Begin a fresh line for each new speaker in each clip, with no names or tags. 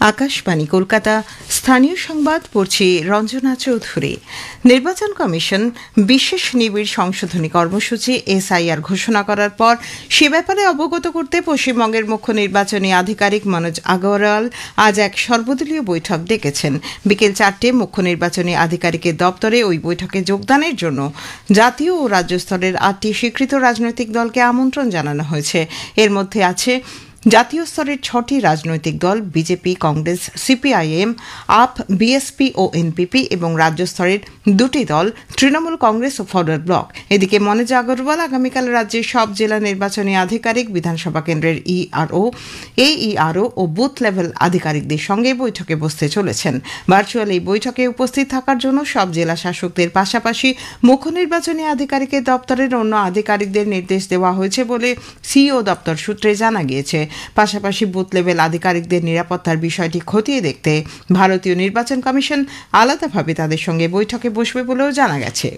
আকাশবাণী কলকাতা স্থানীয় সংবাদ পড়ছি রঞ্জনা চৌধুরী। নির্বাচন কমিশন বিশেষ নিবিড় সংশোধনী কর্মসূচি এসআইআর ঘোষণা করার পর সে ব্যাপারে অবগত করতে পশ্চিমবঙ্গের মুখ্য নির্বাচনী আধিকারিক মনোজ আগরওয়াল আজ এক সর্বদলীয় বৈঠক ডেকেছেন। বিকেল 4টায় মুখ্য নির্বাচনী আধিকারিকের দপ্তরে ওই বৈঠকে যোগদানের জন্য জাতীয় ও রাজ্য স্তরের 8টি স্বীকৃত রাজনৈতিক দলকে আমন্ত্রণ জানানো হয়েছে। এর মধ্যে আছে জাতীয় স্তরের 6টি রাজনৈতিক দল BJP, Congress, CPIM, AAP, BSP ও এনপিপি এবং রাজ্য স্তরের 2টি দল তৃণমূল কংগ্রেস ও ফরওয়ার্ড ব্লক। এদিকে মনোজ আগরওয়াল আগামীকাল রাজ্যের সব জেলা নির্বাচনী আধিকারিক, বিধানসভা কেন্দ্রের এইইআরও ও বুথ লেভেল আধিকারিকদের সঙ্গে বৈঠকে বসতে চলেছেন। ভার্চুয়াল এই বৈঠকে উপস্থিত থাকার জন্য সব জেলা শাসকদের পাশাপাশি মুখ্য নির্বাচনী আধিকারিকের দপ্তরের অন্য আধিকারিকদের নির্দেশ দেওয়া হয়েছে বলে সিইও দপ্তর সূত্রে জানা গিয়েছে। পাশাপাশি বুথ লেভেল আধিকারিকদের নিরাপত্তার বিষয়টি খতিয়ে দেখতে ভারতীয় নির্বাচন কমিশন আলাদাভাবে তাদের সঙ্গে বৈঠকে বসবে বলেও জানা গেছে।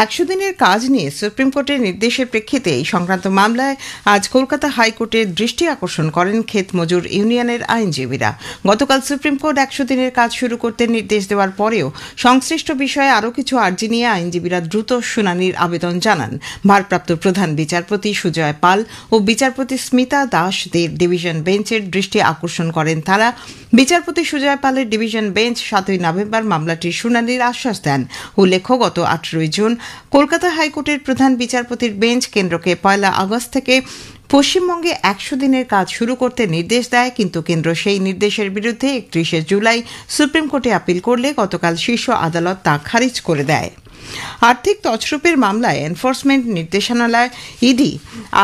100 দিনের কাজ নিয়ে সুপ্রিম কোর্টের নির্দেশের প্রেক্ষিতে এই সংক্রান্ত মামলায় আজ কলকাতা হাইকোর্টের দৃষ্টি আকর্ষণ করেন ক্ষেত মজুর ইউনিয়নের আইনজীবীরা। গতকাল সুপ্রিম কোর্ট 100 দিনের কাজ শুরু করতে নির্দেশ দেওয়ার পরেও সংশ্লিষ্ট বিষয়ে আরও কিছু আর্জি নিয়ে আইনজীবীরা দ্রুত শুনানির আবেদন জানান। ভারপ্রাপ্ত প্রধান বিচারপতি সুজয় পাল ও বিচারপতি স্মিতা দাসদের ডিভিশন বেঞ্চের দৃষ্টি আকর্ষণ করেন তারা। বিচারপতি সুজয় পালের ডিভিশন বেঞ্চ 7ই নভেম্বর মামলাটির শুনানির আশ্বাস দেন। উল্লেখ্য, গত 18 জুন কলকাতা হাইকোর্টের প্রধান বিচারপতির বেঞ্চ কেন্দ্রকে 1 আগস্ট থেকে পশ্চিমবঙ্গে 100 দিনের কাজ শুরু করতে নির্দেশ দেয়, কিন্তু কেন্দ্র সেই নির্দেশের বিরুদ্ধে 31 জুলাই সুপ্রিম কোর্টে আপিল করলে গতকাল শীর্ষ আদালত তা খারিজ করে দেয়। আর্থিক তছরূপের মামলায় এনফোর্সমেন্ট নির্দেশনালয় ইডি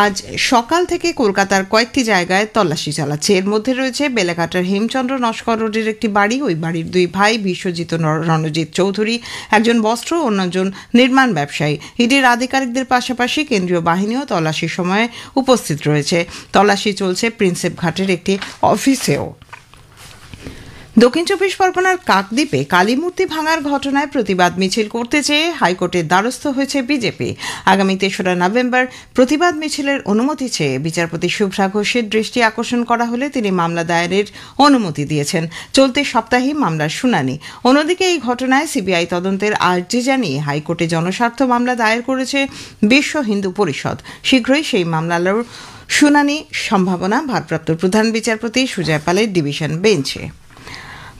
আজ সকাল থেকে কলকাতার কয়েকটি জায়গায় তল্লাশি চালাচ্ছে। এর মধ্যে রয়েছে বেলেঘাটার হেমচন্দ্র নস্কর রোডের একটি বাড়ি। ওই বাড়ির 2 ভাই বিশ্বজিৎ ও রণজিৎ চৌধুরী, একজন বস্ত্র ও অন্যজন নির্মাণ ব্যবসায়ী। ইডির আধিকারিকদের পাশাপাশি কেন্দ্রীয় বাহিনীও তল্লাশির সময় উপস্থিত রয়েছে। তল্লাশি চলছে প্রিন্সেপ ঘাটের একটি অফিসেও। দক্ষিণ 24 পরগনার কাকদ্বীপে কালীমূর্তি ভাঙার ঘটনায় প্রতিবাদ মিছিল করতে চেয়ে হাইকোর্টের দ্বারস্থ হয়েছে বিজেপি। আগামী 3রা নভেম্বর প্রতিবাদ মিছিলের অনুমতি চেয়ে বিচারপতি শুভ্রা ঘোষের দৃষ্টি আকর্ষণ করা হলে তিনি মামলা দায়েরের অনুমতি দিয়েছেন। চলতি সপ্তাহেই মামলার শুনানি। অন্যদিকে এই ঘটনায় সিবিআই তদন্তের আর্জি জানিয়ে হাইকোর্টে জনস্বার্থ মামলা দায়ের করেছে বিশ্ব হিন্দু পরিষদ। শীঘ্রই সেই মামলার শুনানি সম্ভাবনা ভারপ্রাপ্ত প্রধান বিচারপতি সুজয় পালের ডিভিশন বেঞ্চে।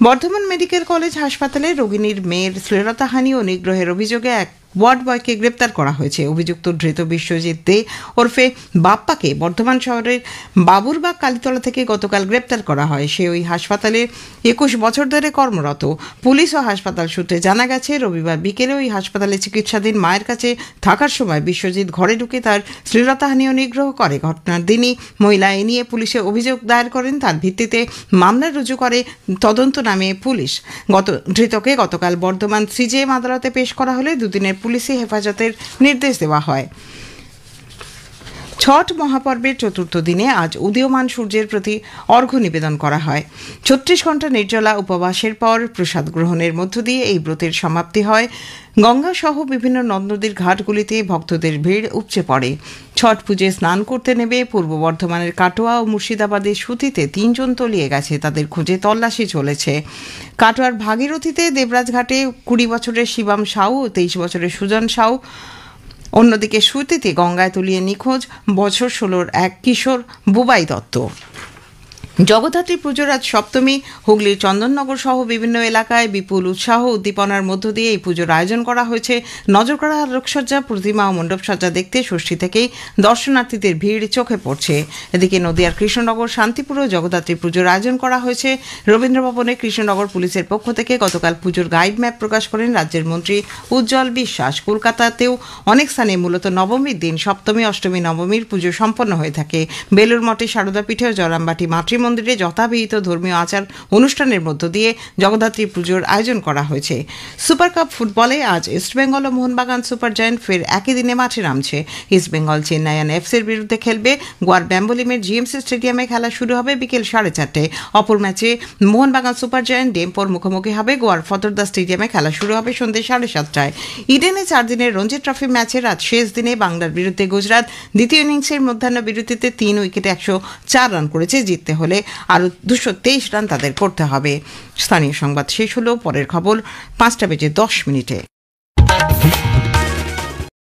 বর্ধমান মেডিকেল কলেজ হাসপাতালে রোগিণীর মেয়ের শ্লীলতাহানি ও নিগ্রহের অভিযোগে এক ওয়ার্ড বয়কে গ্রেপ্তার করা হয়েছে। অভিযুক্ত ধৃত বিশ্বজিৎ দে ওরফে বাপ্পাকে বর্ধমান শহরের বাবুরবাগ কালীতলা থেকে গতকাল গ্রেপ্তার করা হয়। সে ওই হাসপাতালে 21 বছর ধরে কর্মরত। পুলিশ ও হাসপাতাল সূত্রে জানা গেছে, রবিবার বিকেলে ওই হাসপাতালে চিকিৎসাধীন মায়ের কাছে থাকার সময় বিশ্বজিৎ ঘরে ঢুকে তার শ্লীলতাহানি ও নিগ্রহ করে। ঘটনার দিনই মহিলা এ নিয়ে পুলিশে অভিযোগ দায়ের করেন। তার ভিত্তিতে মামলা রুজু করে তদন্ত নামে পুলিশ। ধৃতকে গতকাল বর্ধমান সিজেএম আদালতে পেশ করা হলে 2 দিনের পুলিশি হেফাজতের নির্দেশ দেওয়া হয়। ছট মহাপর্বের 4র্থ দিনে আজ উদীয়মান সূর্যের প্রতি অর্ঘ্য নিবেদন করা হয়। 36 ঘণ্টা নির্জলা উপবাসের পর প্রসাদ গ্রহণের মধ্য দিয়ে এই ব্রতের সমাপ্তি হয়। গঙ্গা সহ বিভিন্ন নদ-নদীর ঘাটগুলিতে ভক্তদের ভিড় উপচে পড়ে। ছট পুজোয় স্নান করতে নেমে পূর্ব বর্ধমানের কাটোয়া ও মুর্শিদাবাদের সুতিতে 3 জন তলিয়ে গেছে। তাদের খোঁজে তল্লাশি চলেছে। কাটোয়ার ভাগীরথীতে দেবরাজ ঘাটে 20 বছরের শিবাম সাউ ও 23 বছরের সুজন সাউ। অন্যদিকে সুতিতে গঙ্গায় তলিয়ে নিখোঁজ বছর 16 এক কিশোর বুবাই দত্ত। জগদ্ধাত্রী পুজোর আজ সপ্তমী। হুগলির চন্দননগর সহ বিভিন্ন এলাকায় বিপুল উৎসাহ উদ্দীপনার মধ্য দিয়ে এই পুজোর আয়োজন করা হয়েছে। নজরকাড়া আলোকসজ্জা, প্রতিমা ও মণ্ডপসজ্জা দেখতে ষষ্ঠী থেকেই দর্শনার্থীদের ভিড় চোখে পড়ছে। এদিকে নদিয়ার কৃষ্ণনগর শান্তিপুর ও জগদ্ধাত্রী পুজোর আয়োজন করা হয়েছে। রবীন্দ্র ভবনে কৃষ্ণনগর পুলিশের পক্ষ থেকে গতকাল পুজোর গাইড ম্যাপ প্রকাশ করেন রাজ্যের মন্ত্রী উজ্জ্বল বিশ্বাস। কলকাতাতেও অনেক স্থানে মূলত নবমীর দিন সপ্তমী, অষ্টমী, নবমীর পুজো সম্পন্ন হয়ে থাকে। বেলুর মঠে সারদাপীঠে ও জরামবাটি মাতৃ মন্দিরে যথাবিহিত ধর্মীয় আচার অনুষ্ঠানের মধ্য দিয়ে জগদ্ধাত্রী পুজোর আয়োজন করা হয়েছে। সুপার কাপ ফুটবলে আজ ইস্টবেঙ্গল ও মোহনবাগান সুপার জায়ান্ট ফের একই দিনে মাঠে নামছে। ইস্টবেঙ্গল চেন্নাইয়ান এফসির বিরুদ্ধে খেলবে। গোয়ার ব্যাম্বলিমের জিএমসি স্টেডিয়ামে খেলা শুরু হবে বিকেল 4:30টায়। অপর ম্যাচে মোহনবাগান সুপার জায়ান্ট ডেমপোর মুখোমুখি হবে। গোয়ার ফতর্দা স্টেডিয়ামে খেলা শুরু হবে সন্ধ্যে 7:30টায়। ইডেনে 4 দিনের রঞ্জি ট্রফি ম্যাচের আজ শেষ দিনে বাংলার বিরুদ্ধে গুজরাট দ্বিতীয় ইনিংসের মধ্যাহ্ন বিরতিতে 3 উইকেটে 104 রান করেছে। জিততে হলে হলে আরও 223 রান তাদের করতে হবে। স্থানীয় সংবাদ শেষ হলো। পরের খবর 5টা বেজে 10 মিনিটে।